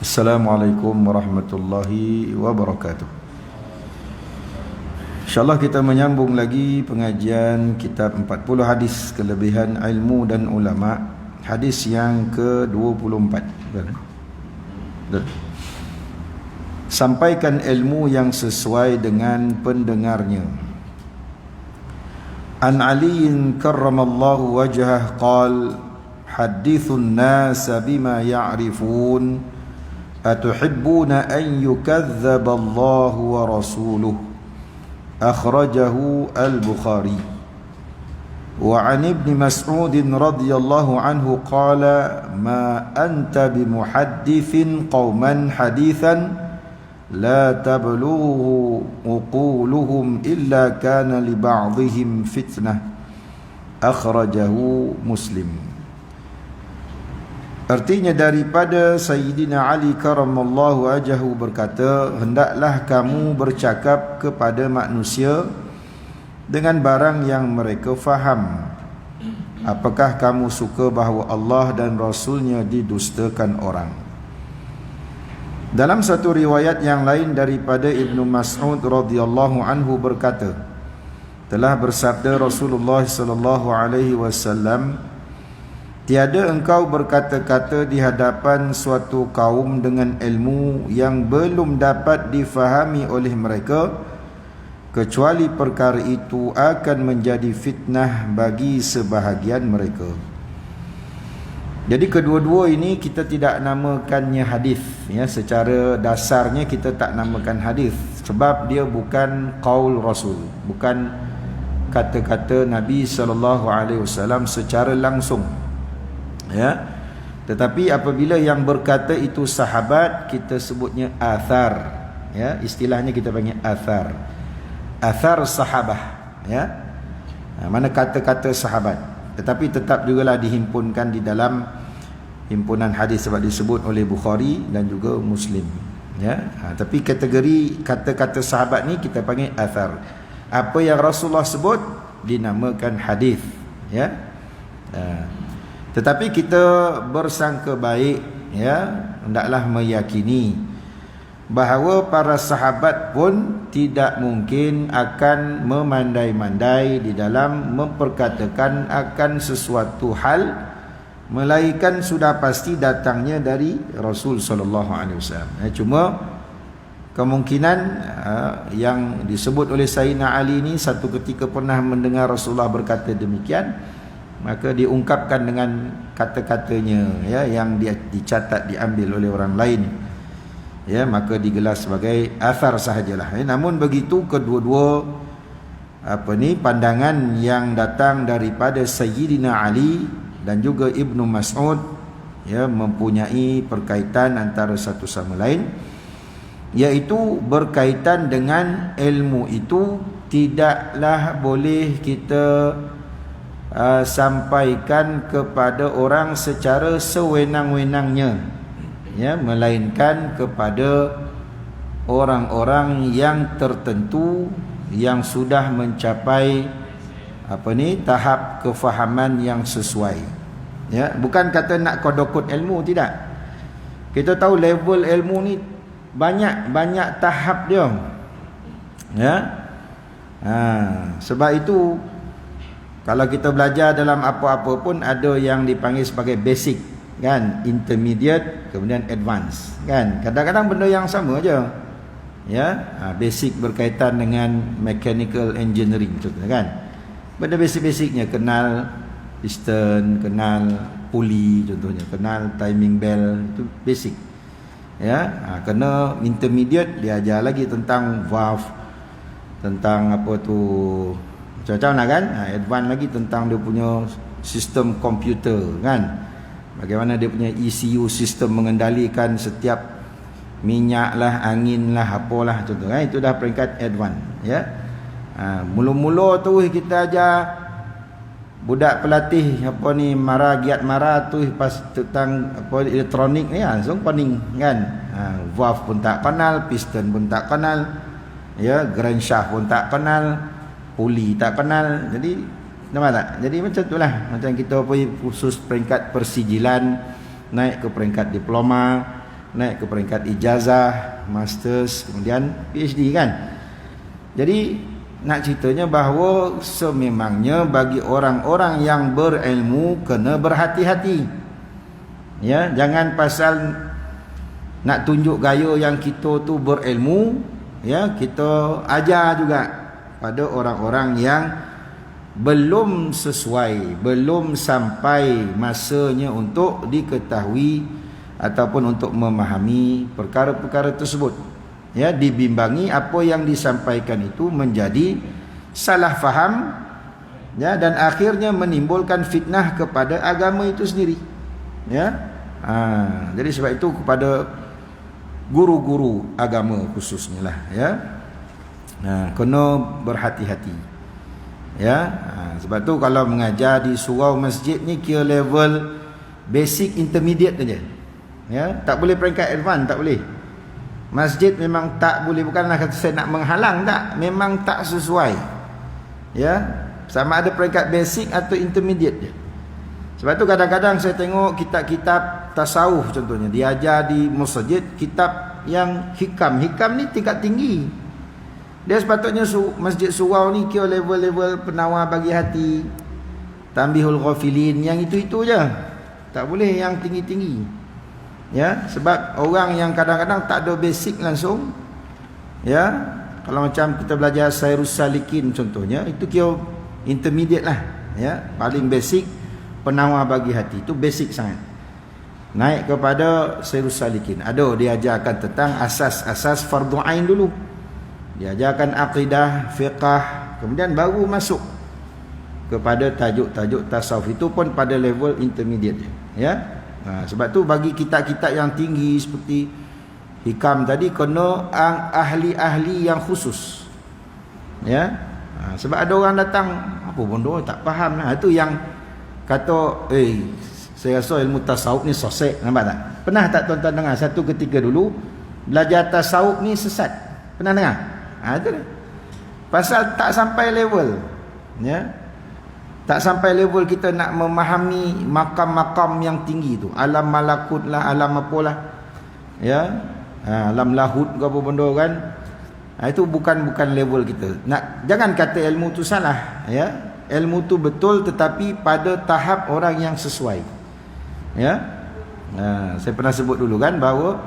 Assalamualaikum warahmatullahi wabarakatuh. InsyaAllah kita menyambung lagi pengajian kitab 40 hadis kelebihan ilmu dan ulama. Hadis yang ke-24. Sampaikan ilmu yang sesuai dengan pendengarnya. An Aliin karramallahu wajhah qal hadithun nasa bima ya'rifun atuhibbuna an yukazzaba Allah wa rasuluhu akhrajahu al-Bukhari. Wa an Ibn Mas'ud radhiyallahu anhu qala ma anta bimuhaddithin qauman hadithan la tablughu uquluhum illa kana li ba'dihim fitnah, akhrajahu Muslim. Artinya daripada Sayyidina Ali karamallahu wajhahu berkata, hendaklah kamu bercakap kepada manusia dengan barang yang mereka faham. Apakah kamu suka bahawa Allah dan Rasulnya didustakan orang? Dalam satu riwayat yang lain daripada Ibnu Mas'ud radhiyallahu anhu berkata, telah bersabda Rasulullah sallallahu alaihi wasallam, tiada engkau berkata-kata di hadapan suatu kaum dengan ilmu yang belum dapat difahami oleh mereka, kecuali perkara itu akan menjadi fitnah bagi sebahagian mereka. Jadi kedua-dua ini kita tidak namakannya hadis, ya, secara dasarnya kita tak namakan hadis sebab dia bukan qaul Rasul, bukan kata-kata Nabi SAW secara langsung, ya. Tetapi apabila yang berkata itu sahabat, kita sebutnya athar, ya, istilahnya kita panggil athar, athar sahabah, ya. Mana kata-kata sahabat, tetapi tetap jugalah dihimpunkan di dalam himpunan hadis sebab disebut oleh Bukhari dan juga Muslim, ya. Tapi kategori kata-kata sahabat ni kita panggil athar. Apa yang Rasulullah sebut dinamakan hadis, ya. Tetapi kita bersangka baik, ya, hendaklah meyakini bahawa para sahabat pun tidak mungkin akan memandai-mandai di dalam memperkatakan akan sesuatu hal melainkan sudah pasti datangnya dari Rasul sallallahu alaihi wasallam. Cuma kemungkinan yang disebut oleh Sayyidina Ali ini satu ketika pernah mendengar Rasulullah berkata demikian, maka diungkapkan dengan kata-katanya, ya, yang dia dicatat diambil oleh orang lain, ya, maka digelar sebagai athar sahajalah. Namun begitu kedua-dua pandangan yang datang daripada Sayyidina Ali dan juga Ibnu Mas'ud, ya, mempunyai perkaitan antara satu sama lain, iaitu berkaitan dengan ilmu itu tidaklah boleh kita sampaikan kepada orang secara sewenang-wenangnya, ya, melainkan kepada orang-orang yang tertentu yang sudah mencapai tahap kefahaman yang sesuai, ya. Bukan kata nak kodokut ilmu, tidak. Kita tahu level ilmu ni banyak tahap dia, ya. Sebab itu kalau kita belajar dalam apa-apa pun ada yang dipanggil sebagai basic, kan, intermediate, kemudian advance, kan. Kadang-kadang benda yang sama aja, ya. Basic berkaitan dengan mechanical engineering contohnya, kan. Benda basic-basicnya, kenal piston, kenal puli contohnya, kenal timing bell, itu basic, ya. Kena intermediate, dia ajar lagi tentang valve, tentang macam-macam lah, kan. Advance lagi tentang dia punya sistem komputer, kan, bagaimana dia punya ECU sistem mengendalikan setiap minyak lah, angin lah, apalah contoh, kan. Itu dah peringkat advance, ya. Mula-mula tu kita ajar budak pelatih giat marah tu pas tentang elektronik ni, langsung pening, kan. Valve pun tak kenal, piston pun tak kenal, ya, crankshaft pun tak kenal, puli tak kenal. Jadi nampak tak? Jadi macam itulah, macam kita pergi khusus peringkat persijilan, naik ke peringkat diploma, naik ke peringkat ijazah, masters, kemudian PhD kan. Jadi nak ceritanya bahawa sememangnya bagi orang-orang yang berilmu kena berhati-hati. Ya, jangan pasal nak tunjuk gaya yang kita tu berilmu, ya, kita ajar juga pada orang-orang yang belum sesuai, belum sampai masanya untuk diketahui ataupun untuk memahami perkara-perkara tersebut. Ya, dibimbangi apa yang disampaikan itu menjadi salah faham, ya, dan akhirnya menimbulkan fitnah kepada agama itu sendiri. Ya. Jadi sebab itu kepada guru-guru agama khususnya lah, ya. Kena berhati-hati. Ya. Sebab tu kalau mengajar di surau masjid ni kira level basic intermediate saja. Ya, tak boleh peringkat advance, tak boleh. Masjid memang tak boleh, bukanlah kata saya nak menghalang, tak, memang tak sesuai. Ya, sama ada peringkat basic atau intermediate je. Sebab tu kadang-kadang saya tengok kitab-kitab tasawuf contohnya diajar di masjid, kitab yang hikam ni tingkat tinggi. Dia sepatutnya masjid surau ni kira level-level penawar bagi hati, Tanbihul Ghafilin, yang itu-itu je. Tak boleh yang tinggi-tinggi. Ya, sebab orang yang kadang-kadang tak ada basic langsung, ya, kalau macam kita belajar Sairus Salikin contohnya, itu kira intermediate lah, ya, paling basic penawar bagi hati, itu basic sangat. Naik kepada Sairus Salikin, ada diajarkan tentang asas-asas fardu ain dulu, diajarkan akidah, fiqah, kemudian baru masuk kepada tajuk-tajuk tasawuf, itu pun pada level intermediate, ya. Sebab tu bagi kitab-kitab yang tinggi seperti hikam tadi kena ahli-ahli yang khusus. Ya. Sebab ada orang datang apa bondo tak faham lah. Itu yang kata saya rasa ilmu tasawuf ni sosek, nampak tak? Pernah tak tuan-tuan dengar satu ketika dulu belajar tasawuf ni sesat? Pernah dengar? Itu dia. Pasal tak sampai level. Ya. Tak sampai level kita nak memahami makam-makam yang tinggi tu, alam malakut lah, alam apalah, ya, alam lahut ke apa benda kan. Itu bukan level kita. Jangan kata ilmu tu salah, ya. Ilmu tu betul tetapi pada tahap orang yang sesuai. Ya. Saya pernah sebut dulu kan bahawa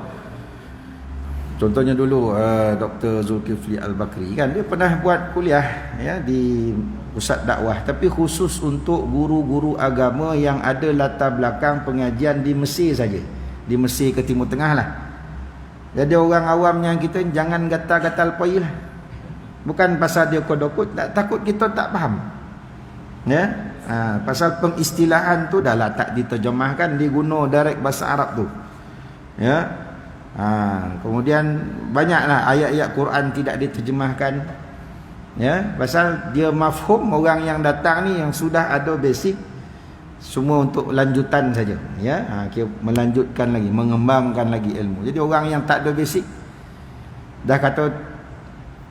contohnya dulu Dr. Zulkifli Al-Bakri kan, dia pernah buat kuliah, ya, di pusat dakwah, tapi khusus untuk guru-guru agama yang ada latar belakang pengajian di Mesir saja, di Mesir ke Timur Tengah lah. Jadi orang awam yang kita jangan gatal-gatal poi lah. Bukan pasal dia kodokut, tak takut kita tak faham. Ya, pasal pengistilahan tu dah lah tak diterjemahkan, diguna direct bahasa Arab tu. Ya, kemudian banyaklah ayat-ayat Quran tidak diterjemahkan. Ya, pasal dia mafhum orang yang datang ni yang sudah ada basic, semua untuk lanjutan saja, ya, melanjutkan lagi, mengembangkan lagi ilmu. Jadi orang yang tak ada basic dah kata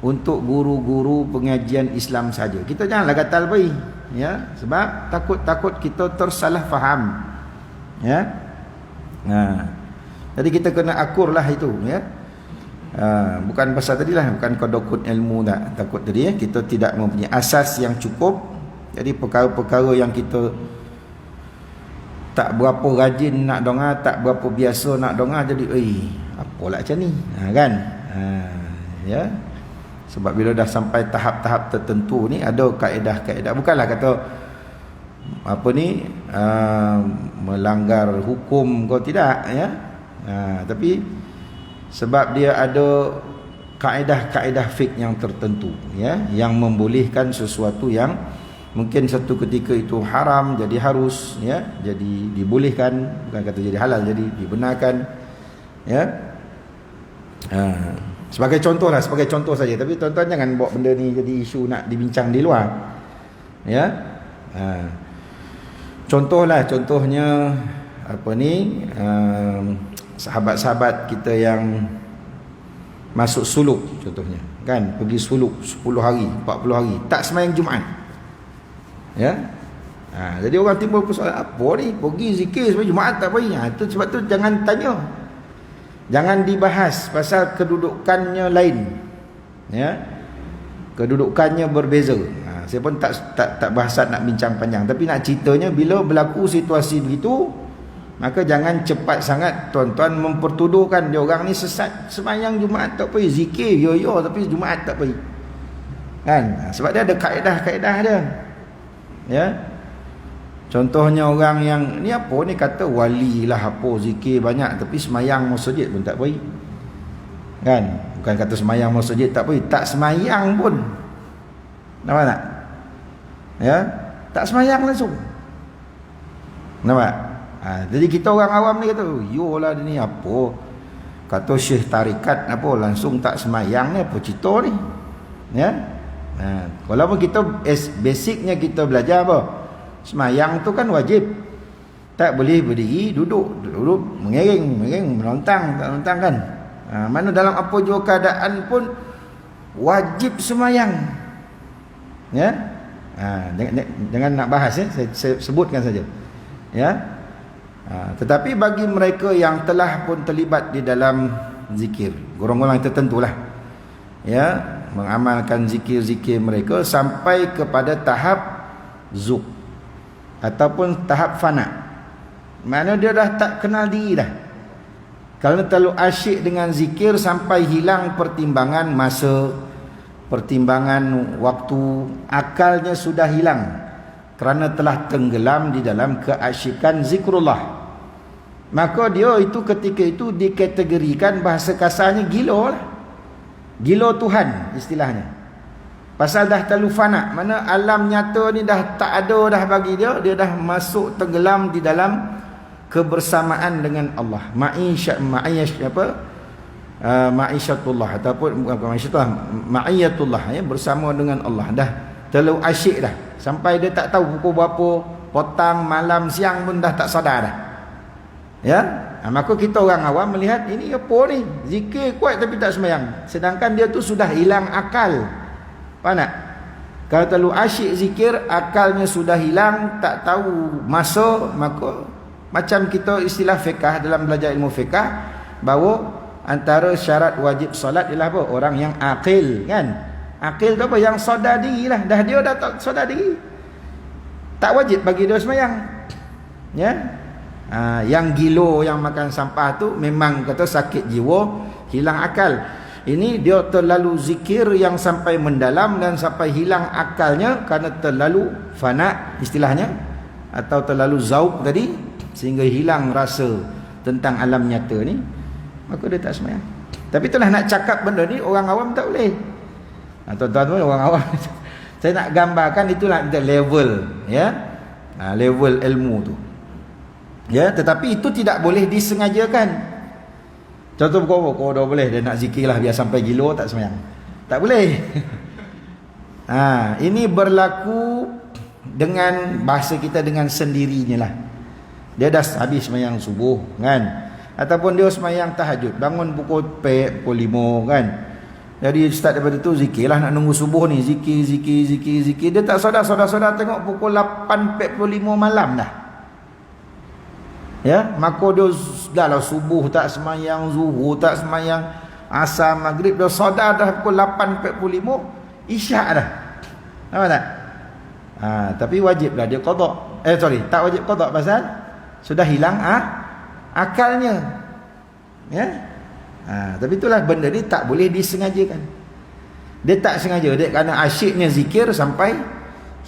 untuk guru-guru pengajian Islam saja, kita janganlah gatal bayi, ya, sebab takut kita tersalah faham, ya. Jadi kita kena akurlah itu, ya. Bukan pasal tadi lah, bukan kodokut ilmu tak, takut tadi, ya, kita tidak mempunyai asas yang cukup. Jadi perkara-perkara yang kita tak berapa rajin nak dengar, tak berapa biasa nak dengar, jadi apalah macam ni, kan. Ya, sebab bila dah sampai tahap-tahap tertentu ni ada kaedah-kaedah, bukanlah kata apa ni melanggar hukum kau tidak, ya. Tapi sebab dia ada kaedah-kaedah fiqh yang tertentu, ya, yang membolehkan sesuatu yang mungkin satu ketika itu haram jadi harus, ya, jadi dibolehkan, bukan kata jadi halal, jadi dibenarkan, ya. Sebagai contoh saja, tapi tuan-tuan jangan bawa benda ni jadi isu nak dibincang di luar, ya. Contohnya apa ni, sahabat-sahabat kita yang masuk suluk contohnya, kan, pergi suluk 10 hari, 40 hari, tak sembahyang Jumaat, ya. Jadi orang timbul persoalan, apa ni pergi zikir sembahyang Jumaat tak pergi. Itu sebab tu jangan tanya, Jangan dibahas pasal kedudukannya lain. Ya. Kedudukannya berbeza. Saya pun tak bahasa nak bincang panjang, tapi nak ceritanya bila berlaku situasi begitu, maka jangan cepat sangat tuan-tuan mempertuduhkan dia orang ni sesat. Sembahyang Jumaat tak pergi, zikir yo tapi Jumaat tak pergi. Kan? Sebab dia ada kaedah-kaedah dia. Ya. Contohnya orang yang ni apa ni kata wali lah apa zikir banyak tapi sembahyang masjid pun tak pergi. Kan? Bukan kata sembahyang masjid tak pergi, tak sembahyang pun. Nampak tak? Ya, tak sembahyang langsung. Nampak? Jadi kita orang awam ni kata, yolah dia ni apa? Kata syekh tarikat apa langsung tak sembahyang ni apa cerita ni? Ya. Walaupun kita basicnya kita belajar apa? Sembahyang tu kan wajib. Tak boleh berdiri, duduk mengereng, melontang, tak melontang kan? Mana dalam apa jua keadaan pun wajib sembahyang. Ya. Jangan nak bahas ya, saya sebutkan saja. Ya. Tetapi bagi mereka yang telah pun terlibat di dalam zikir, golongan tertentulah. Ya, mengamalkan zikir-zikir mereka sampai kepada tahap zuk ataupun tahap fana. Mana dia dah tak kenal diri dah. Kalau terlalu asyik dengan zikir sampai hilang pertimbangan masa, pertimbangan waktu, akalnya sudah hilang kerana telah tenggelam di dalam keasyikan zikrullah. Maka dia itu ketika itu dikategorikan bahasa kasarnya gila lah. Gila Tuhan istilahnya. Pasal dah terlalu fana, mana alam nyata ni dah tak ada dah bagi dia, dia dah masuk tenggelam di dalam kebersamaan dengan Allah. Ma'isyatullah ataupun bukan ma'isyatullah, ma'iyatullah ya, bersama dengan Allah. Dah terlalu asyik dah sampai dia tak tahu pukul berapa, petang, malam, siang pun dah tak sadar dah. Ya, maka kita orang awam melihat ini apa ni? Zikir kuat tapi tak sembahyang. Sedangkan dia tu sudah hilang akal. Faham tak? Kalau terlalu asyik zikir, akalnya sudah hilang, tak tahu masa, maka macam kita istilah fiqh dalam belajar ilmu fiqh, bahawa antara syarat wajib solat ialah apa? Orang yang akil, kan? Akil tu apa? Yang sedar diri lah. Dah dia dah tak sedar diri, tak wajib bagi dia sembahyang. Ya. Yang gilo, yang makan sampah tu memang kata sakit jiwa, hilang akal. Ini dia terlalu zikir yang sampai mendalam dan sampai hilang akalnya kerana terlalu fana istilahnya, atau terlalu zauq tadi, sehingga hilang rasa tentang alam nyata ni, maka dia tak sembahyang. Tapi itulah nak cakap benda ni orang awam tak boleh. Tuan-tuan orang awam saya nak gambarkan itulah level, ya. Level ilmu tu. Ya, tetapi itu tidak boleh disengajakan. Contoh kau dah boleh dia nak zikir lah biar sampai gilo tak sembahyang. Tak boleh. Ini berlaku dengan bahasa kita dengan sendirinya lah. Dia dah habis sembahyang subuh kan, ataupun dia sembahyang tahajud, bangun pukul 4, pukul 5 kan. Jadi start daripada tu zikir lah, nak nunggu subuh ni zikir. Dia tak saudara tengok pukul 8.45 malam dah. Ya, maka dia dah lah subuh tak sembahyang, zuhur tak sembahyang, asar, maghrib dah saudara dah pukul 8.45, isyak dah. Nampak tak? Tapi wajiblah dia qada. Tak wajib qada pasal sudah hilang akalnya. Ya. Tapi itulah benda ni tak boleh disengajakan. Dia tak sengaja, dia kerana asyiknya zikir sampai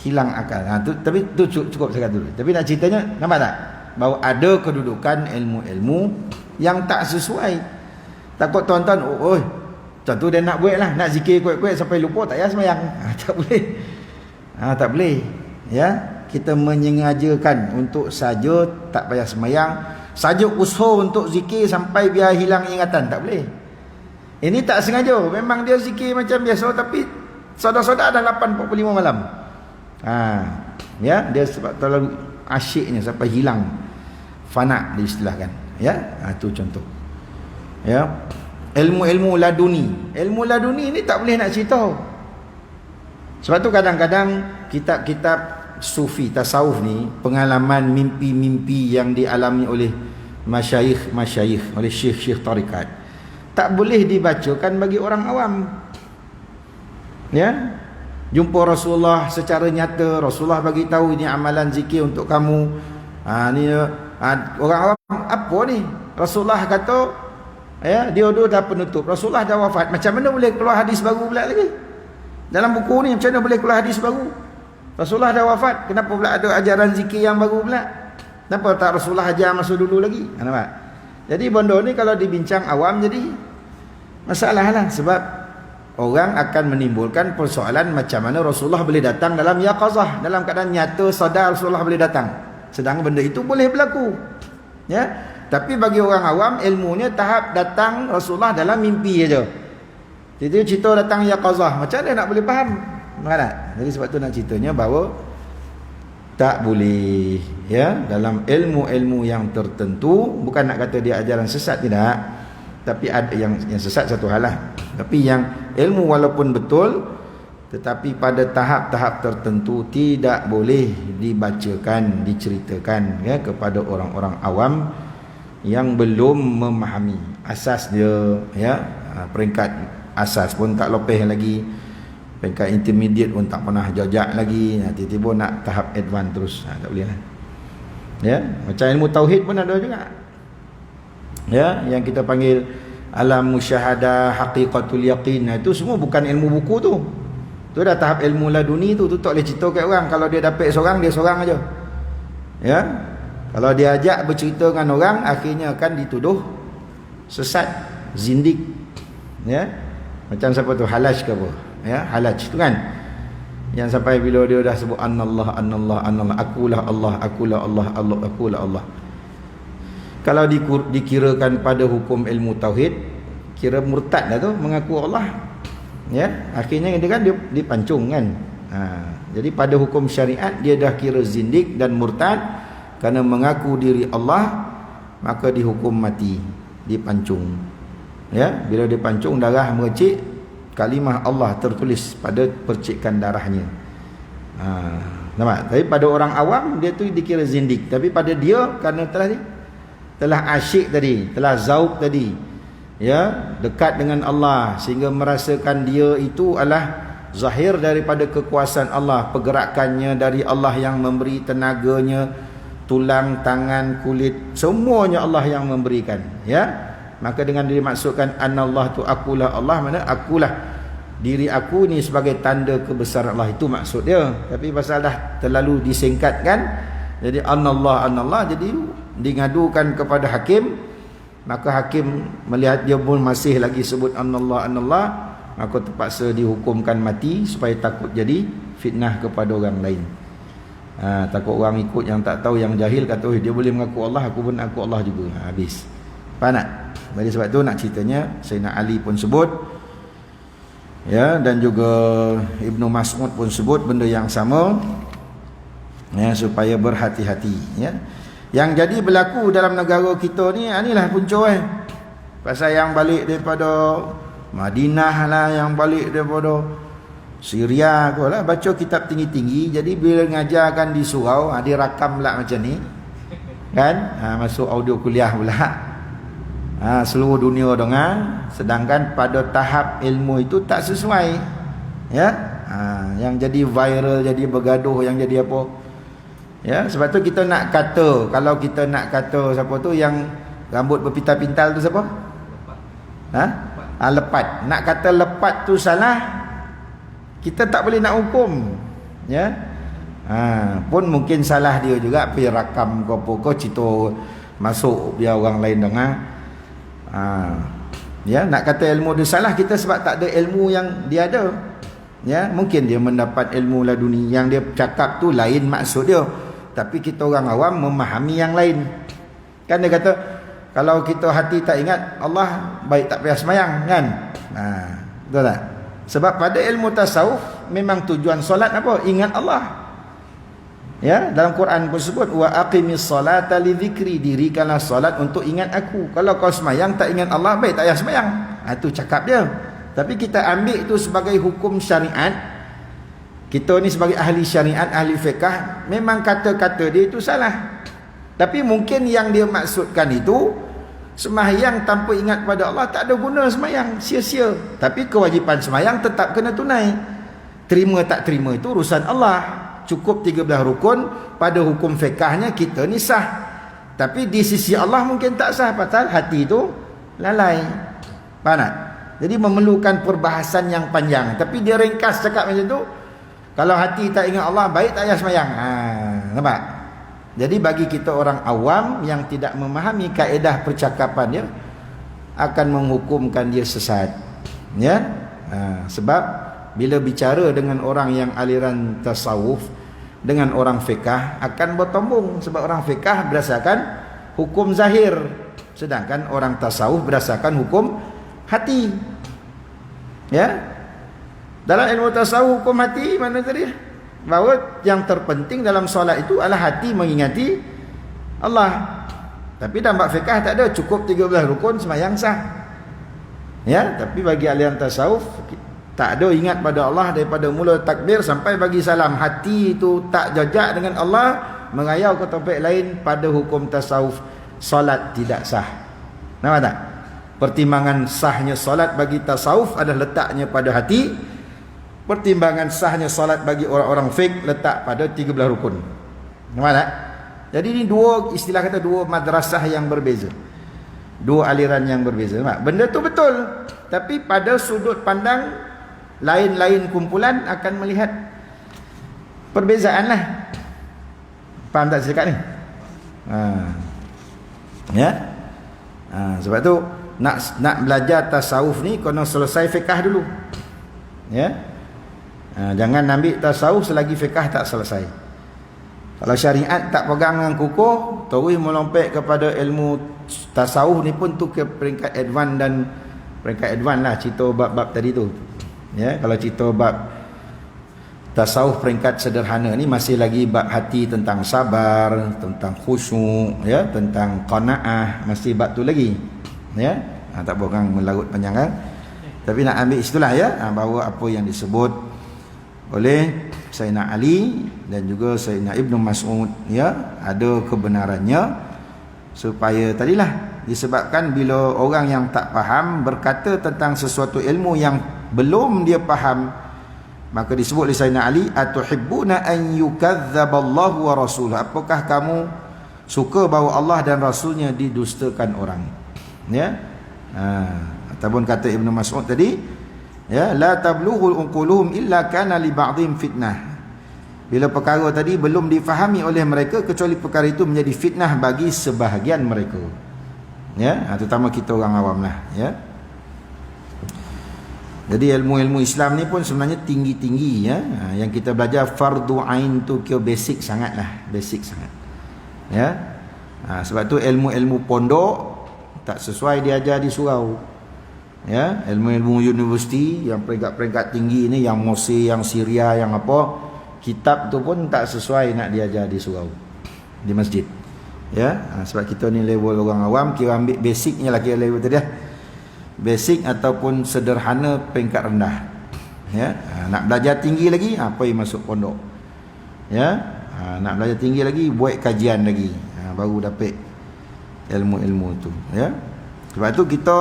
hilang akal. Tapi tu cukup sekat dulu. Tapi nak ceritanya, nampak tak? Bahawa ada kedudukan ilmu-ilmu yang tak sesuai. Takut tuan-tuan, contoh dia nak buat lah, nak zikir kuat-kuat sampai lupa, tak payah sembahyang. Tak boleh. Tak boleh. Ya, kita menyengajakan untuk saja tak payah sembahyang, saja usaha untuk zikir sampai biar hilang ingatan, tak boleh. Ini tak sengaja, memang dia zikir macam biasa tapi saudara-saudara dah 8.45 malam. Ya, dia sebab terlalu asyiknya sampai hilang, fana diistilahkan. Ya, itu contoh. Ya, ilmu-ilmu laduni. Ilmu laduni ni tak boleh nak cerita. Sebab tu kadang-kadang kitab-kitab sufi tasawuf ni, pengalaman mimpi-mimpi yang dialami oleh masyayikh, oleh syekh-syekh tarikat. Tak boleh dibacakan bagi orang awam. Ya, jumpa Rasulullah secara nyata, Rasulullah bagi tahu ini amalan zikir untuk kamu. Orang awam apa ni? Rasulullah kata, ya, dia dah penutup. Rasulullah dah wafat. Macam mana boleh keluar hadis baru pula lagi? Dalam buku ni macam mana boleh keluar hadis baru? Rasulullah dah wafat, kenapa pula ada ajaran zikir yang baru pula? Kenapa tak Rasulullah ajar masa dulu lagi? Nampak? Jadi benda ni kalau dibincang awam jadi masalah lah, sebab orang akan menimbulkan persoalan macam mana Rasulullah boleh datang dalam yaqazah, dalam keadaan nyata sadar Rasulullah boleh datang, sedang benda itu boleh berlaku. Ya, tapi bagi orang awam ilmunya tahap datang Rasulullah dalam mimpi aja. Jadi cerita datang yaqazah, macam mana nak boleh faham? Nampak tak? Jadi sebab tu nak ceritanya bahawa tak boleh, ya, dalam ilmu-ilmu yang tertentu, bukan nak kata dia ajaran sesat, tidak, tapi ada yang sesat satu hal lah, tapi yang ilmu walaupun betul tetapi pada tahap-tahap tertentu tidak boleh dibacakan, diceritakan, ya, kepada orang-orang awam yang belum memahami asas dia, ya, peringkat asas pun tak lopeh lagi, peringkat intermediate pun tak pernah jajak lagi, tiba-tiba nak tahap advance terus, tak boleh lah. Ya, macam ilmu tauhid pun ada juga, ya, yang kita panggil alam musyahadah, haqiqatul yaqin, itu semua bukan ilmu buku tu dah tahap ilmu laduni tu tak boleh cerita kat orang. Kalau dia dapat seorang, dia seorang aja, ya. Kalau dia ajak bercerita dengan orang, akhirnya akan dituduh sesat, zindik, ya. Macam siapa tu, Halaj ke apa, ya, Halaj tu kan, yang sampai bila dia dah sebut anallah, akulah Allah, akulah Allah. Kalau dikirakan pada hukum ilmu tauhid, kira murtad dah tu, mengaku Allah, ya. Akhirnya dia kan dia dipancung kan. Jadi pada hukum syariat dia dah kira zindik dan murtad kerana mengaku diri Allah, maka dihukum mati, dipancung. Ya, bila dipancung darah mercik, kalimah Allah tertulis pada percikan darahnya. Nampak? Tapi pada orang awam dia tu dikira zindik, tapi pada dia kerana telah asyik tadi, telah zauq tadi, ya, dekat dengan Allah sehingga merasakan dia itu adalah zahir daripada kekuasaan Allah, pergerakannya dari Allah yang memberi tenaganya, tulang, tangan, kulit, semuanya Allah yang memberikan, ya. Maka dengan dimaksudkan anallah tu akulah Allah, mana akulah diri aku ni sebagai tanda kebesaran Allah, itu maksud dia. Tapi pasal dah terlalu disingkatkan, jadi anallah jadi digadukan kepada hakim, maka hakim melihat dia pun masih lagi sebut anallah, maka terpaksa dihukumkan mati supaya takut jadi fitnah kepada orang lain. Takut orang ikut yang tak tahu, yang jahil, kata dia boleh mengaku Allah, aku pun aku Allah juga, habis. Faham tak? Jadi sebab tu nak ceritanya Sayyidina Ali pun sebut, ya, dan juga Ibnu Mas'ud pun sebut benda yang sama, ya, supaya berhati-hati, ya. Yang jadi berlaku dalam negara kita ni, inilah punca pasal yang balik daripada Madinah lah, yang balik daripada Syria kot lah, baca kitab tinggi-tinggi, jadi bila ngajarkan di surau, dia rakam pula macam ni kan, masuk audio kuliah pula, seluruh dunia dengar, sedangkan pada tahap ilmu itu tak sesuai, ya. Yang jadi viral, jadi bergaduh, yang jadi apa, ya. Sebab tu kita nak kata, kalau kita nak kata siapa tu yang rambut berpintal-pintal tu siapa? Lepat. Nak kata lepat tu salah, kita tak boleh nak hukum, ya. Pun mungkin salah dia juga, pergi rakam ke apa ke, cerita masuk biar orang lain dengar. Ya, nak kata ilmu dia salah kita sebab tak ada ilmu yang dia ada, ya. Mungkin dia mendapat ilmu laduni, yang dia cakap tu lain maksud dia, tapi kita orang awam memahami yang lain. Kan dia kata kalau kita hati tak ingat Allah, baik tak payah semayang kan. Betul tak? Sebab pada ilmu tasawuf memang tujuan solat apa? Ingat Allah. Ya, dalam Quran pun sebut wa aqimis salata li dzikri, dirikanlah solat untuk ingat aku. Kalau kau semayang tak ingat Allah, baik tak payah semayang. Itu cakap dia. Tapi kita ambil itu sebagai hukum syariat. Kita ni sebagai ahli syariat, ahli fiqh, memang kata-kata dia itu salah. Tapi mungkin yang dia maksudkan itu sembahyang tanpa ingat pada Allah tak ada guna sembahyang, sia-sia. Tapi kewajipan sembahyang tetap kena tunai. Terima tak terima itu urusan Allah. Cukup 13 rukun, pada hukum fiqahnya kita ni sah. Tapi di sisi Allah mungkin tak sah, pasal hati itu lalai. Faham tak? Jadi memerlukan perbahasan yang panjang. Tapi dia ringkas cakap macam tu. Kalau hati tak ingat Allah, baik tak payah sembahyang. Nampak? Jadi bagi kita orang awam yang tidak memahami kaedah percakapan dia, akan menghukumkan dia sesat. Ya? Sebab bila bicara dengan orang yang aliran tasawuf, dengan orang fiqah akan bertembung. Sebab orang fiqah berdasarkan hukum zahir, sedangkan orang tasawuf berdasarkan hukum hati. Ya? Dalam ilmu tasawuf hukum hati mana tadi? Bahawa yang terpenting dalam solat itu adalah hati mengingati Allah. Tapi dalam bab fiqah tak ada, cukup 13 rukun sembahyang sah. Ya, tapi bagi aliran tasawuf tak ada ingat pada Allah daripada mula takbir sampai bagi salam. Hati itu tak jejak dengan Allah, mengayau ke topik lain, pada hukum tasawuf solat tidak sah. Nampak tak? Pertimbangan sahnya solat bagi tasawuf adalah letaknya pada hati. Pertimbangan sahnya solat bagi orang-orang fiqh letak pada 13 rukun. Nampak tak? Jadi ini dua, istilah kata dua madrasah yang berbeza, dua aliran yang berbeza. Nampak? Benda tu betul, tapi pada sudut pandang lain-lain kumpulan akan melihat perbezaan lah. Faham tak saya cakap ni? Ya? Sebab tu nak belajar tasawuf ni kena selesai fiqah dulu. Ya? Jangan ambil tasawuf selagi fiqah tak selesai. Kalau syariat tak pegang dengan kukuh, terus melompat kepada ilmu tasawuf ni pun tu ke peringkat advance, dan peringkat advance lah cerita bab-bab tadi tu. Ya, kalau cerita bab tasawuf peringkat sederhana ni masih lagi bab hati, tentang sabar, tentang khusyuk, ya, tentang qanaah, masih bab tu lagi. Ya, tak boleh melarut panjang kan. Tapi nak ambil situlah ya, bahawa apa yang disebut oleh Sayyidina Ali dan juga Sayyidina Ibnu Mas'ud, ya, ada kebenarannya. Supaya tadilah disebabkan bila orang yang tak faham berkata tentang sesuatu ilmu yang belum dia faham, maka disebut oleh Sayyidina Ali, atuhibbuna an yukazzaballahu wa rasuluhu, apakah kamu suka bahawa Allah dan Rasulnya didustakan orang? Ya, ataupun kata Ibnu Mas'ud tadi, ya, la tablughul uquluhum illa kana li ba'dhim fitnah. Bila perkara tadi belum difahami oleh mereka, kecuali perkara itu menjadi fitnah bagi sebahagian mereka. Ya, terutama kita orang awam lah, ya. Jadi ilmu-ilmu Islam ni pun sebenarnya tinggi-tinggi, ya. Yang kita belajar fardu ain tu kira basic sangatlah, basic sangat. Ya. Sebab tu ilmu-ilmu pondok tak sesuai diajar di surau. Ya, ilmu-ilmu universiti yang peringkat-peringkat tinggi ni, yang Mesir, yang Syria, yang apa, kitab tu pun tak sesuai nak diajar di surau, di masjid. Ya, sebab kita ni level orang awam, kira ambil basicnya lah, kira level tadi lah, basic ataupun sederhana peringkat rendah. Ya, nak belajar tinggi lagi, apa yang masuk pondok. Ya, nak belajar tinggi lagi, buat kajian lagi, baru dapat ilmu-ilmu tu. Ya, sebab tu kita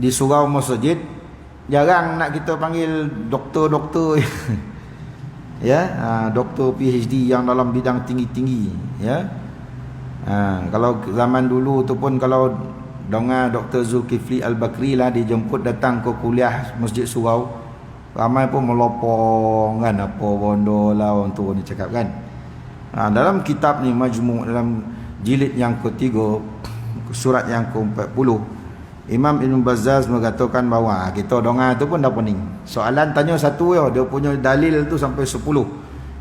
di surau masjid jarang nak kita panggil doktor-doktor. Ya, doktor PhD yang dalam bidang tinggi-tinggi. Ya, kalau zaman dulu tu pun, kalau dengar Dr. Zulkifli Al-Bakri lah dijemput datang ke kuliah masjid surau, ramai pun melopong kan, apa bondo lah orang tu ni cakap kan. Dalam kitab ni Majmu', dalam jilid yang ketiga, surat yang ke-40, Imam Ibn Bazzaz mengatakan bahawa kita dengar tu pun dah pening. Soalan tanya satu ya, dia punya dalil tu sampai 10.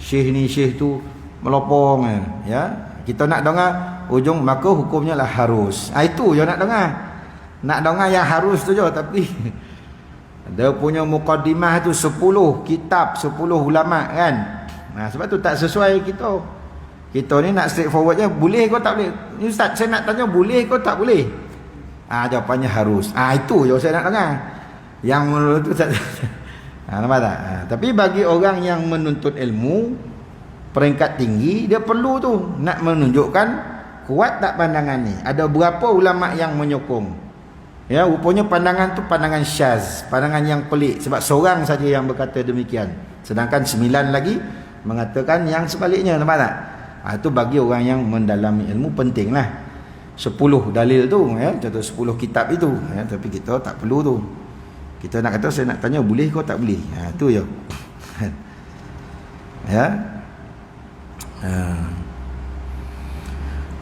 Syekh ni syekh tu melopong ya. Kita nak dengar ujung, maka hukumnya lah harus. Itu je nak dengar. Nak dengar yang harus tu je, tapi dia punya muqaddimah tu 10 kitab, 10 ulama kan. Sebab tu tak sesuai kita. Kita ni nak straightforward je, boleh ke tak boleh? Ni Ustaz, saya nak tanya boleh ke tak boleh? Jawapannya harus. Itu je saya nak dengar. Yang menurut tu tak. Nampak tak? Tapi bagi orang yang menuntut ilmu, peringkat tinggi, dia perlu tu nak menunjukkan kuat tak pandangan ni. Ada berapa ulama yang menyokong. Ya, rupanya pandangan tu pandangan syaz, pandangan yang pelik, sebab seorang saja yang berkata demikian. Sedangkan 9 lagi mengatakan yang sebaliknya, nampak tak? Itu bagi orang yang mendalami ilmu pentinglah. 10 dalil tu, ya, contoh 10 kitab itu, ya, tapi kita tak perlu tu. Kita nak kata, saya nak tanya boleh kau tak boleh. Tu je. Ya.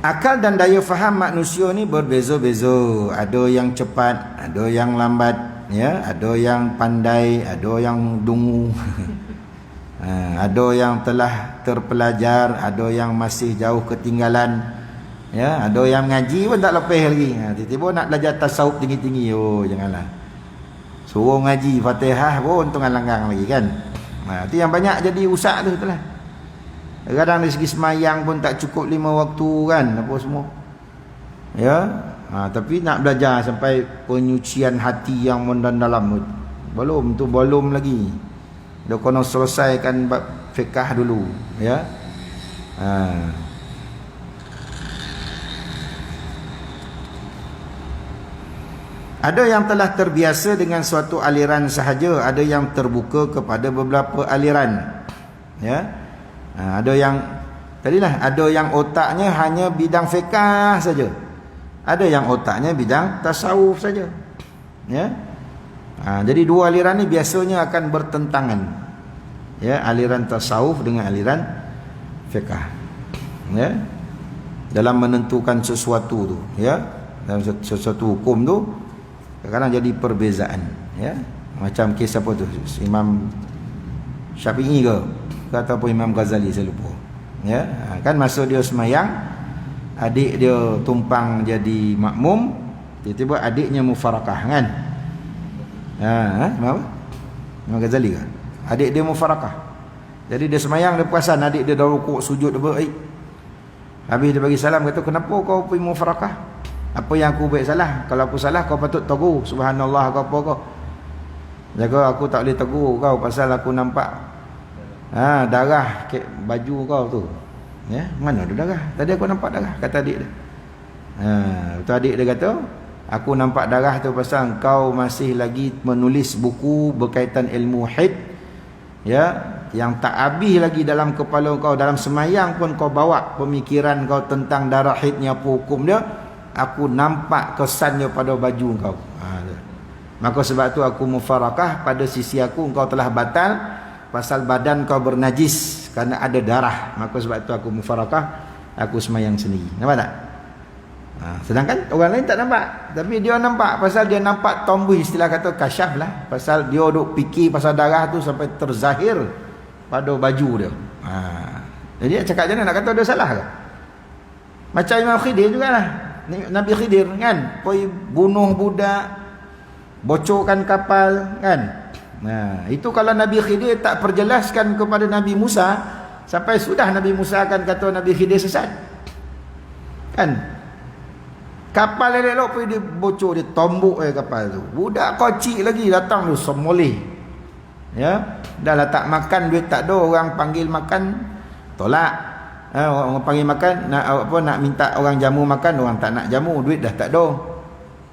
Akal dan daya faham manusia ni berbeza-beza. Ada yang cepat, ada yang lambat, ya, ada yang pandai, ada yang dungu. Ada yang telah terpelajar, ada yang masih jauh ketinggalan. Ya, ada yang ngaji pun tak lepas lagi. Tiba-tiba nak belajar tasawuf tinggi-tinggi. Oh, janganlah. Suruh ngaji Fatihah pun tengah langgang lagi kan. Itu yang banyak jadi usak tu itulah. Kadang dari segi semayang pun tak cukup 5 waktu kan, apa semua. Ya. Tapi nak belajar sampai penyucian hati yang mendalam. Belum lagi. Dia kena selesaikan bab fiqh dulu, ya. Ada yang telah terbiasa dengan suatu aliran sahaja, ada yang terbuka kepada beberapa aliran. Ya. Ada yang tadilah, ada yang otaknya hanya bidang fiqh saja. Ada yang otaknya bidang tasawuf saja. Ya. Jadi dua aliran ni biasanya akan bertentangan. Ya, aliran tasawuf dengan aliran fiqh. Ya. Dalam menentukan sesuatu tu, ya. Dalam sesuatu hukum tu kadang-kadang jadi perbezaan, ya. Macam kes apa tu, Imam Syafi'i ke ataupun Imam Ghazali, saya lupa, ya. Kan masa dia semayang, adik dia tumpang jadi makmum, tiba-tiba adiknya mufarakah kan. Imam Ghazali ke? Adik dia mufarakah. Jadi dia semayang, dia perasan adik dia dah rukuk sujud apa, habis dia bagi salam, kata, kenapa kau pergi mufarakah? Apa yang aku buat salah? Kalau aku salah, kau patut tegur. Subhanallah, kau apa kau? Jaga, aku tak boleh tegur kau pasal aku nampak darah ke baju kau tu. Ya, mana ada darah? Tadi aku nampak darah, kata adik dia. Betul, adik dia kata, aku nampak darah tu pasal kau masih lagi menulis buku berkaitan ilmu haid, ya, yang tak habis lagi dalam kepala kau. Dalam semayang pun kau bawa pemikiran kau tentang darah haid ni, apa hukum dia. Aku nampak kesannya pada baju kau. Maka sebab tu aku mufarakah, pada sisi aku kau telah batal pasal badan kau bernajis kerana ada darah. Maka sebab tu aku mufarakah, aku semayang sendiri. Nampak tak? Sedangkan orang lain tak nampak, tapi dia nampak pasal dia nampak tombuh, istilah kata kasyaf lah, pasal dia duk fikir pasal darah tu sampai terzahir pada baju dia. Jadi cakap macam mana nak kata dia salah ke? Macam Imam Khidir jugalah. Nabi Khidir kan, pergi bunuh budak, bocorkan kapal kan. Itu kalau Nabi Khidir tak perjelaskan kepada Nabi Musa, sampai sudah Nabi Musa akan kata Nabi Khidir sesat kan. Kapal elok pergi dia bocor, dia tombok kapal tu. Budak kecil lagi datang tu semoleh. Ya, dah lah tak makan, duit tak ada, orang panggil makan tolak. Orang panggil makan, nak minta orang jamu makan, orang tak nak jamu, duit dah tak ada.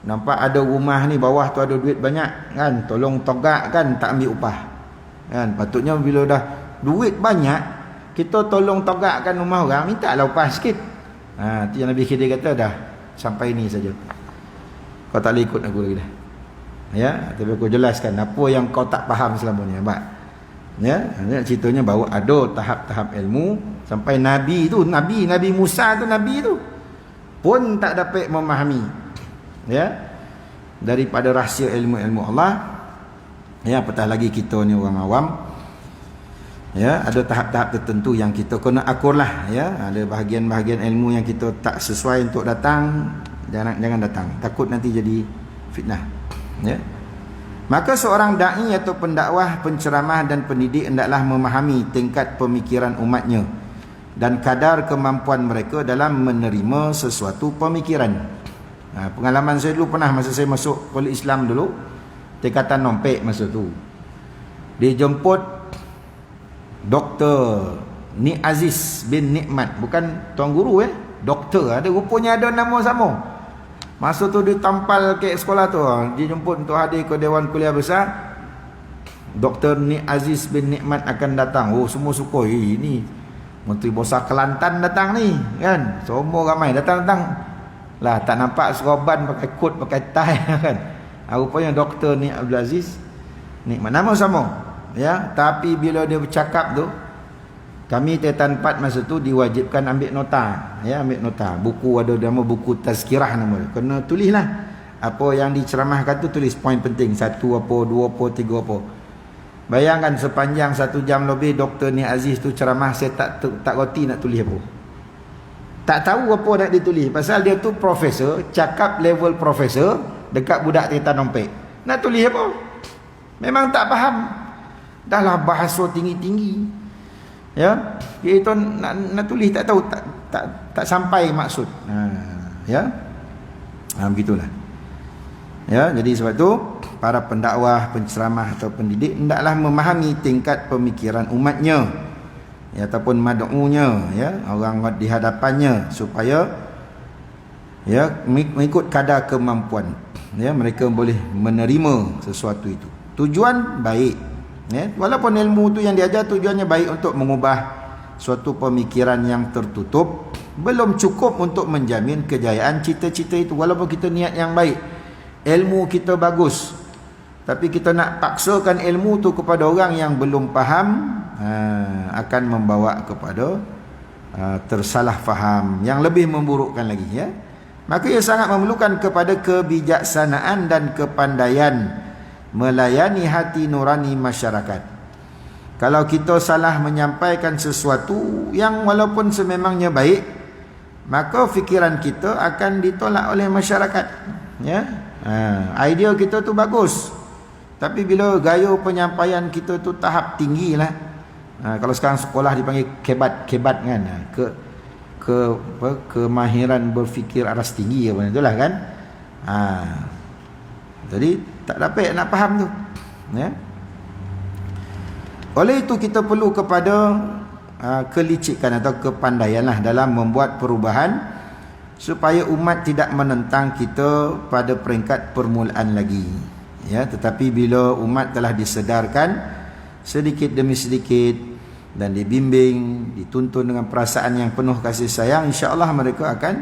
Nampak ada rumah ni bawah tu ada duit banyak kan, tolong togak kan, tak ambil upah kan. Patutnya bila dah duit banyak, kita tolong togakkan rumah orang, minta lah upah sikit. Itu yang Nabi Khidir kata, dah sampai ni saja, kau tak boleh ikut aku lagi dah. Ya, tapi aku jelaskan apa yang kau tak faham selama ni, nampak? Ya, ceritanya bahawa ada tahap-tahap ilmu sampai Nabi tu, Nabi Musa tu, Nabi tu pun tak dapat memahami, ya, daripada rahsia ilmu-ilmu Allah. Ya, apatah lagi kita ni orang awam. Ya, ada tahap-tahap tertentu yang kita kena akur lah, ya. Ada bahagian-bahagian ilmu yang kita tak sesuai untuk datang, jangan datang, takut nanti jadi fitnah, ya. Maka seorang da'i atau pendakwah, penceramah dan pendidik hendaklah memahami tingkat pemikiran umatnya dan kadar kemampuan mereka dalam menerima sesuatu pemikiran. Pengalaman saya dulu pernah, masa saya masuk kuliah Islam dulu, tingkatan nompek masa tu, dijemput doktor Ni Aziz bin Nikmat, bukan tuan guru doktor. Ada rupanya ada nama sama. Masa tu dia tampal ke sekolah tu, dia jemput untuk hadir ke Dewan Kuliah Besar. Dr. Ni Aziz bin Nikmat akan datang. Oh, semua suka. Ini Menteri Besar Kelantan datang ni, kan? Semua ramai datang-datang. Lah tak nampak serban pakai kot, pakai tie kan. Rupanya Dr. Ni Abdul Aziz Nikmat, nama sama. Ya, tapi bila dia bercakap tu, kami Tingkatan 4 masa tu diwajibkan ambil nota. Ya, ambil nota. Buku ada nama buku tazkirah nama dia. Kena tulislah. Apa yang diceramahkan tu tulis poin penting. 1 apa, 2 apa, 3 apa. Bayangkan sepanjang 1 jam lebih Dr. Ni Aziz tu ceramah, saya tak reti nak tulis apa. Tak tahu apa nak ditulis. Pasal dia tu profesor, cakap level profesor dekat budak Tingkatan Nompek. Nak tulis apa? Memang tak faham. Dah lah bahasa tinggi-tinggi. Ya, iaitu nak tulis tak tahu, tak sampai maksud. Ya. Begitulah. Ya, jadi sebab tu para pendakwah, penceramah atau pendidik hendaklah memahami tingkat pemikiran umatnya, ya, ataupun mad'unya, ya, orang di hadapannya, supaya ya mengikut kadar kemampuan, ya, mereka boleh menerima sesuatu itu. Tujuan baik, ya, walaupun ilmu tu yang diajar tujuannya baik untuk mengubah suatu pemikiran yang tertutup, belum cukup untuk menjamin kejayaan cita-cita itu. Walaupun kita niat yang baik, ilmu kita bagus, tapi kita nak paksakan ilmu tu kepada orang yang belum faham, akan membawa kepada tersalah faham yang lebih memburukkan lagi, ya. Maka ia sangat memerlukan kepada kebijaksanaan dan kepandaian melayani hati nurani masyarakat. Kalau kita salah menyampaikan sesuatu yang walaupun sememangnya baik, maka fikiran kita akan ditolak oleh masyarakat, ya. Idea kita tu bagus, tapi bila gaya penyampaian kita tu tahap tinggi lah, kalau sekarang sekolah dipanggil kebat kan, kemahiran berfikir aras tinggi apa itulah kan. Jadi tak dapat nak faham tu, ya. Oleh itu kita perlu kepada kelicikan atau kepandaian lah dalam membuat perubahan, supaya umat tidak menentang kita pada peringkat permulaan lagi, ya. Tetapi bila umat telah disedarkan sedikit demi sedikit dan dibimbing, dituntun dengan perasaan yang penuh kasih sayang, insya-Allah mereka akan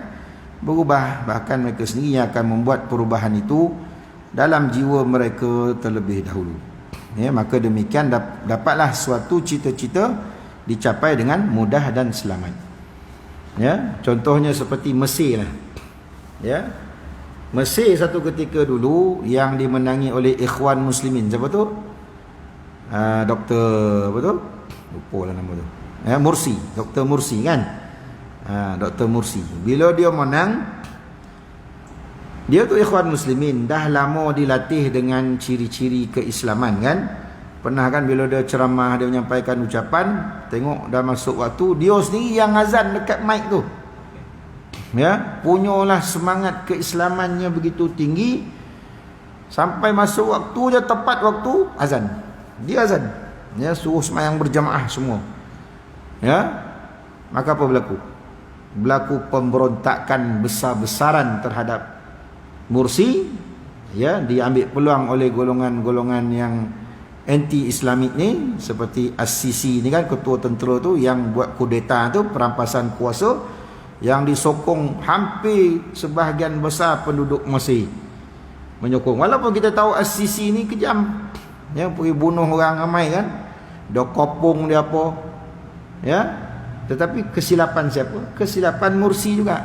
berubah. Bahkan mereka sendiri yang akan membuat perubahan itu dalam jiwa mereka terlebih dahulu, ya. Maka demikian dapatlah suatu cita-cita dicapai dengan mudah dan selamat. Ya, contohnya seperti Mesir lah. Ya. Mesir satu ketika dulu yang dimenangi oleh Ikhwan Muslimin. Siapa tu? Doktor apa tu? Lupalah nama tu. Ya, Mursi, Dr. Mursi kan? Dr. Mursi. Bila dia menang, dia tu Ikhwan Muslimin, dah lama dilatih dengan ciri-ciri keislaman kan? Pernah kan bila dia ceramah, dia menyampaikan ucapan, tengok dah masuk waktu, dia sendiri yang azan dekat mic tu. Ya, punyalah semangat keislamannya begitu tinggi, sampai masuk waktu je, tepat waktu azan. Dia azan. Ya, suruh sembahyang berjamaah semua. Ya. Maka apa berlaku? Berlaku pemberontakan besar-besaran terhadap Mursi. Ya, diambil peluang oleh golongan-golongan yang anti-Islamik ni, seperti As-Sisi ni kan, ketua tentera tu yang buat kudeta tu, perampasan kuasa, yang disokong hampir sebahagian besar penduduk Mesir menyokong. Walaupun kita tahu As-Sisi ni kejam, ya, pergi bunuh orang ramai kan, dia kopong dia apa, ya. Tetapi kesilapan siapa? Kesilapan Mursi juga.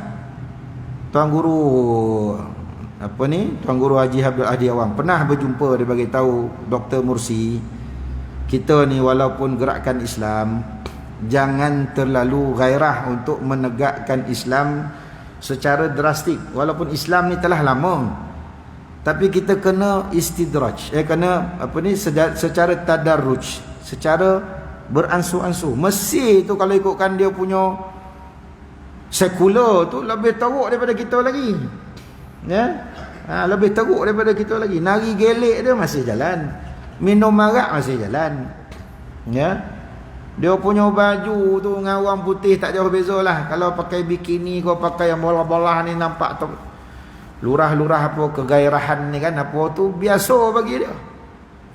Tuan Guru Tuan Guru Haji Abdul Ahdi Awang pernah berjumpa, dia bagi tahu Dr. Mursi, kita ni walaupun gerakan Islam, jangan terlalu gairah untuk menegakkan Islam secara drastik. Walaupun Islam ni telah lama, tapi kita kena istidraj, kena secara tadarruj, secara beransur-ansur. Mesir tu kalau ikutkan dia punya sekular tu lebih teruk daripada kita lagi, ya. Lebih teruk daripada kita lagi. Nari gelek dia masih jalan, minum arak masih jalan, ya. Dia punya baju tu dengan orang putih tak jauh beza lah. Kalau pakai bikini, kau pakai yang bola-bola ni nampak tu lurah-lurah apa kegairahan ni kan, apa tu biasa bagi dia.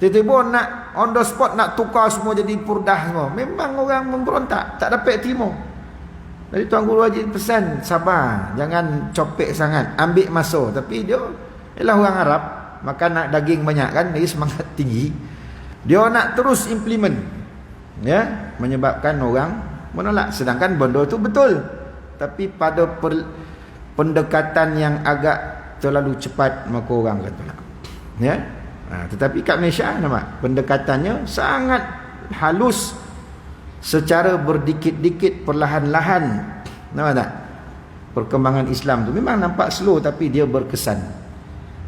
Tiba-tiba nak on the spot nak tukar semua jadi purdah semua. Memang orang memberontak, tak dapat terima. Jadi Tuan Guru Haji pesan, sabar, jangan copek sangat, ambil masa. Tapi dia ialah orang Arab, makan nak daging banyak kan, dia semangat tinggi. Dia nak terus implement, ya, menyebabkan orang menolak. Sedangkan benda tu betul, tapi pada pendekatan yang agak terlalu cepat, maka orang akan tolak, ya. Tetapi kat Malaysia nampak pendekatannya sangat halus, secara berdikit-dikit, perlahan-lahan. Nampak tak? Perkembangan Islam tu memang nampak slow, tapi dia berkesan.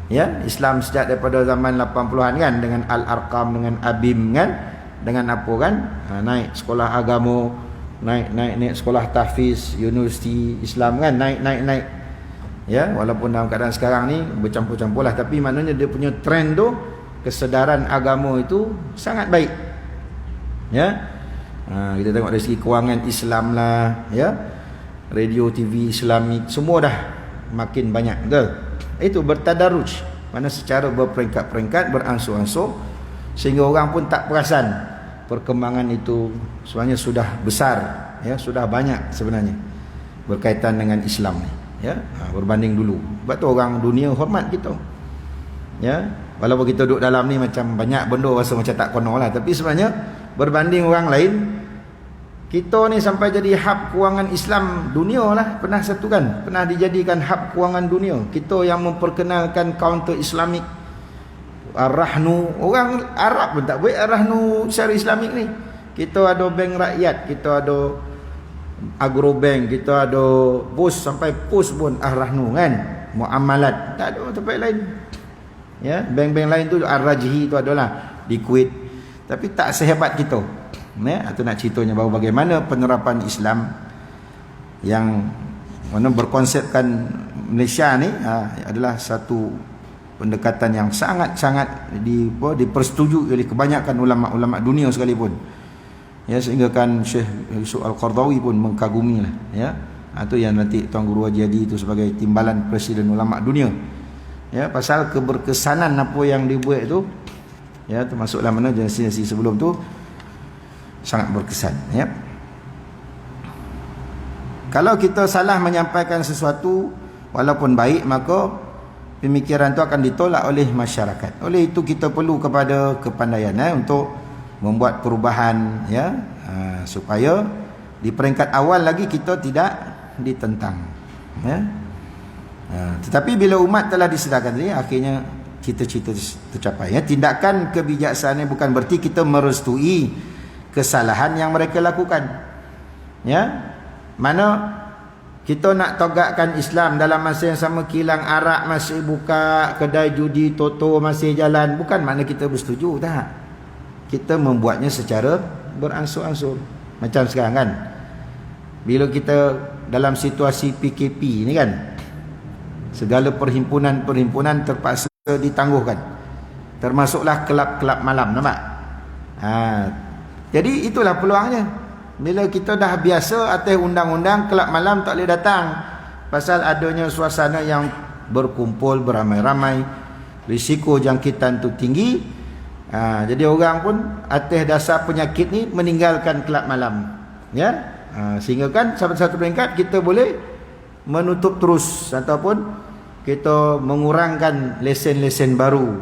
Ya, Islam sejak daripada zaman 80-an kan, dengan Al-Arqam, dengan Abim kan, dengan apa kan, naik sekolah agama, naik sekolah tahfiz, universiti Islam kan, naik. Ya, walaupun dalam keadaan sekarang ni bercampur-campur lah, tapi maknanya dia punya trend tu, kesedaran agama itu sangat baik. Ya, kita tengok dari segi kewangan Islam lah, ya, radio, TV Islamik, semua dah makin banyak, betul? Itu bertadaruj, mana secara berperingkat-peringkat, beransur-ansur, sehingga orang pun tak perasan perkembangan itu sebenarnya sudah besar, ya, sudah banyak sebenarnya berkaitan dengan Islam ni, ya, berbanding dulu. Sebab tu orang dunia hormat kita, ya, walaupun kita duduk dalam ni macam banyak benda rasa macam tak kono lah, tapi sebenarnya berbanding orang lain, kita ni sampai jadi hub kewangan Islam dunia lah. Pernah satu kan, pernah dijadikan hub kewangan dunia. Kita yang memperkenalkan counter Islamik, Ar-Rahnu. Orang Arab pun tak boleh Ar-Rahnu secara Islamik ni. Kita ada bank rakyat, kita ada agrobank, kita ada pos, sampai pos pun Ar-Rahnu kan, muamalat. Tak ada tempat lain, ya. Bank-bank lain tu Ar-Rajhi tu adalah di Kuwait, tapi tak sehebat kita, ya. Atau nak ceritanya bahawa bagaimana penerapan Islam yang mana berkonsepkan Malaysia ni adalah satu pendekatan yang sangat-sangat dipersetujui oleh kebanyakan ulama-ulama dunia sekalipun, ya, sehingga kan Syekh Yusuf Al-Qardawi pun mengkagumi lah, ya. Itu yang nanti Tuan Guru Haji Hadi itu sebagai timbalan Presiden Ulama Dunia, ya, pasal keberkesanan apa yang dibuat itu, ya, termasuklah mana generasi sebelum tu sangat berkesan, ya. Kalau kita salah menyampaikan sesuatu walaupun baik, maka pemikiran itu akan ditolak oleh masyarakat. Oleh itu kita perlu kepada kepandaian, untuk membuat perubahan, ya, supaya di peringkat awal lagi kita tidak ditentang, ya. Tetapi bila umat telah disedarkan tadi, akhirnya cita-cita tercapai, ya. Tindakan kebijaksanaan bukan berarti kita merestui kesalahan yang mereka lakukan, ya. Mana kita nak tegakkan Islam, dalam masa yang sama kilang arak masih buka, kedai judi toto masih jalan, bukan makna kita bersetuju, tak. Kita membuatnya secara beransur-ansur. Macam sekarang kan, bila kita dalam situasi PKP ni kan, segala perhimpunan-perhimpunan terpaksa ditangguhkan, termasuklah kelab-kelab malam, nampak? Jadi itulah peluangnya. Bila kita dah biasa atas undang-undang, kelab malam tak boleh datang, pasal adanya suasana yang berkumpul beramai-ramai, risiko jangkitan tu tinggi. Jadi orang pun atas dasar penyakit ni meninggalkan kelab malam, ya. Sehingga kan satu peringkat kita boleh menutup terus ataupun kita mengurangkan lesen-lesen baru.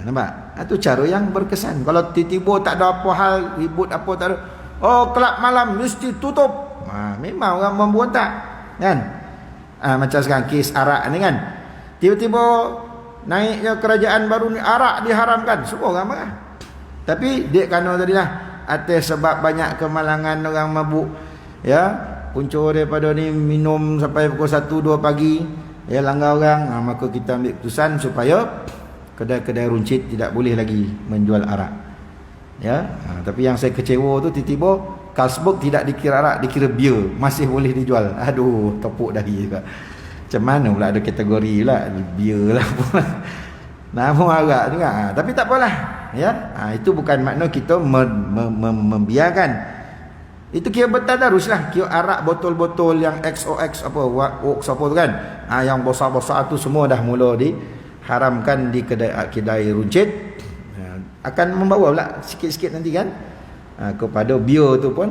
Nampak? Itu cara yang berkesan. Kalau tiba-tiba tak ada apa hal, ribut apa tak ada, oh kelab malam mesti tutup, memang orang memberontak kan. Macam sekarang kes arak ni kan, tiba-tiba naiknya kerajaan baru ni, arak diharamkan, semua orang marah. Tapi dek kano tadilah, atas sebab banyak kemalangan orang mabuk, ya, punca daripada ni minum sampai pukul 1-2 pagi, ya, langgar orang, maka kita ambil keputusan supaya kedai-kedai runcit tidak boleh lagi menjual arak, ya. Tapi yang saya kecewa tu, tiba-tiba Carlsberg tidak dikira arak, dikira bir, masih boleh dijual. Aduh, tepuk dahi juga. Macam mana pula ada kategori lah, bir lah pula. Nama arak juga. Tapi tak apalah, ya. Itu bukan makna kita membiarkan Itu kira bertadarus lah. Kira arak botol-botol yang XOX apa, Ox apa tu kan. Yang besar-besar tu semua dah mula diharamkan di kedai runcit. Akan membawa pula sikit-sikit nanti kan. Kepada bir tu pun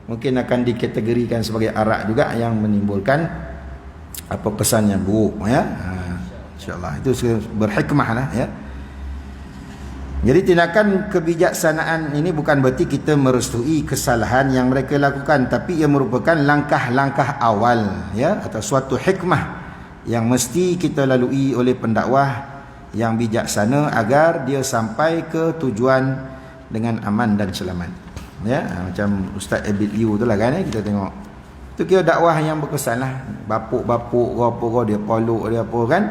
mungkin akan dikategorikan sebagai arak juga yang menimbulkan apa kesan yang buruk ya. InsyaAllah itu berhikmah lah ya. Jadi tindakan kebijaksanaan ini bukan berarti kita merestui kesalahan yang mereka lakukan, tapi ia merupakan langkah-langkah awal ya, atau suatu hikmah yang mesti kita lalui oleh pendakwah yang bijaksana agar dia sampai ke tujuan dengan aman dan selamat ya. Macam Ustaz Abid Liu tu lah kan kita tengok tu kira dakwah yang berkesan lah. Bapuk-bapuk apa dia poluk dia apa kan.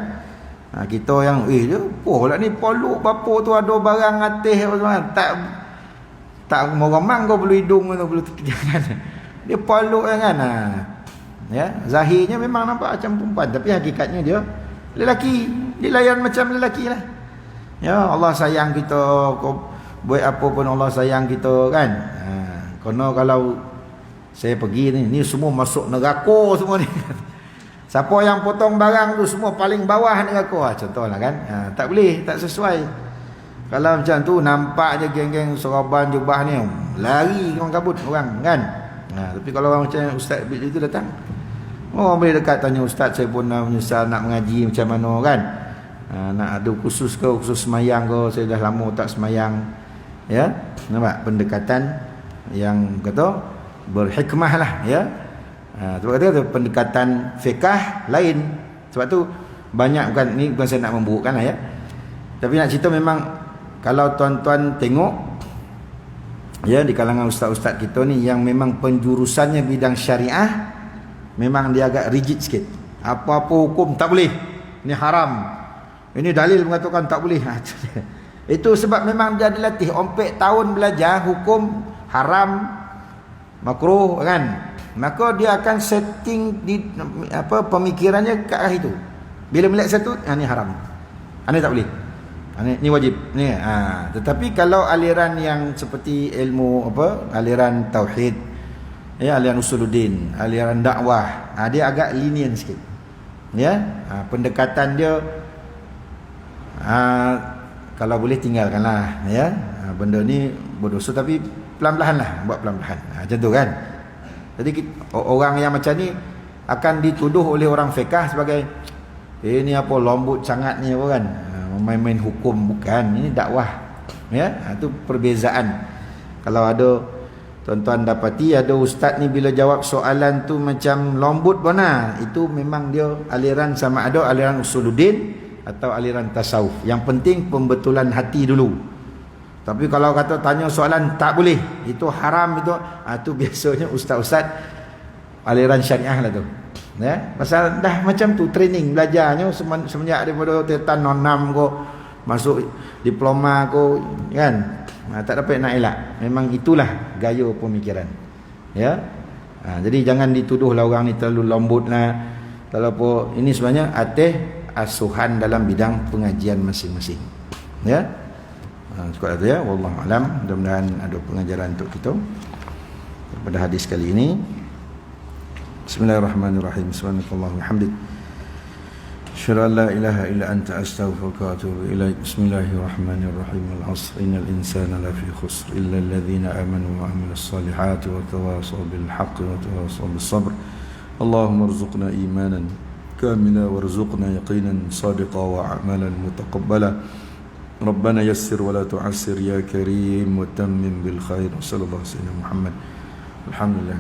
Kita yang dia lah ni poluk bapuk tu ada barang atas tak meremang kau bulu hidung tu bulu jangan dia poluk kan. Ya, zahirnya memang nampak macam perempuan tapi hakikatnya dia lelaki, dia layan macam lelaki lah. Ya, Allah sayang kita, kau buat apa pun Allah sayang kita kan. Kerana kalau saya pergi ni semua masuk neraka semua ni. Siapa yang potong barang tu semua paling bawah neraka. Contohlah kan. Tak boleh, tak sesuai. Kalau macam tu nampak je geng-geng seraban jubah ni lari orang kabut orang kan. Tapi kalau orang macam Ustaz Abid itu datang, orang boleh dekat tanya Ustaz, saya pun menyesal nak mengaji macam mana kan. Nak ada khusus ke, khusus semayang ke, saya dah lama tak semayang. Ya, nampak pendekatan yang kata berhikmah lah ya. Sebab kata pendekatan fiqh lain. Sebab tu banyak, bukan saya nak memburukkan lah ya, tapi nak cerita memang kalau tuan-tuan tengok ya di kalangan ustaz-ustaz kita ni yang memang penjurusannya bidang syariah, memang dia agak rigid sikit. Apa-apa hukum tak boleh, ini haram, ini dalil mengatakan tak boleh. Itu sebab memang dia dilatih ompek tahun belajar hukum haram makruh kan. Maka dia akan setting di pemikirannya ke arah itu. Bila melihat satu, ni haram, ini tak boleh, ni wajib ni. Tetapi kalau aliran yang seperti ilmu aliran tauhid ya, aliran usuluddin, aliran dakwah, dia agak lenient sikit ya. Pendekatan dia kalau boleh tinggalkanlah ya. Benda ni berdosa tapi pelan-pelan lah, buat pelan-pelan macam tu kan. Jadi orang yang macam ni akan dituduh oleh orang fiqh sebagai ni apa lembut sangat ni apa kan, main-main hukum. Bukan, ini dakwah ya. Itu perbezaan. Kalau ada tuan-tuan dapati ada ustaz ni bila jawab soalan tu macam lembut bona, itu memang dia aliran, sama ada aliran usuluddin atau aliran tasawuf. Yang penting pembetulan hati dulu. Tapi kalau kata tanya soalan tak boleh, itu haram, itu biasanya ustaz-ustaz aliran syariah lah tu ya. Pasal dah macam tu training belajarnya semenjak daripada tahun 6 ko masuk diploma ko kan. Tak dapat nak elak. Memang itulah gaya pemikiran ya. Jadi jangan dituduhlah orang ni terlalu lembut lah, terlalu ini sebenarnya atas asuhan dalam bidang pengajian masing-masing ya. Cukup itu ya, wallahu alam. Mudah-mudahan ada pengajaran untuk kita pada hadis kali ini. Bismillahirrahmanirrahim. Subhanakallahumma hamdik, asyhadu an la ilaha illa anta, astaghfiruka wa atubu ilaik. Bismillahirrahmanirrahim. Al-'asr innal insana lafi khusr illa alladhina amanu wa 'amilus solihati wa tawasaw bil haqqi wa tawasaw bis sabr. Allahumma arzuqna imanan kamila warzuqna yaqinan sadiqa wa a'malan mutaqabbala. ربنا يسر ولا تعسر يا كريم وتمم بالخير. صلى الله عليه وسلم محمد. الحمد لله.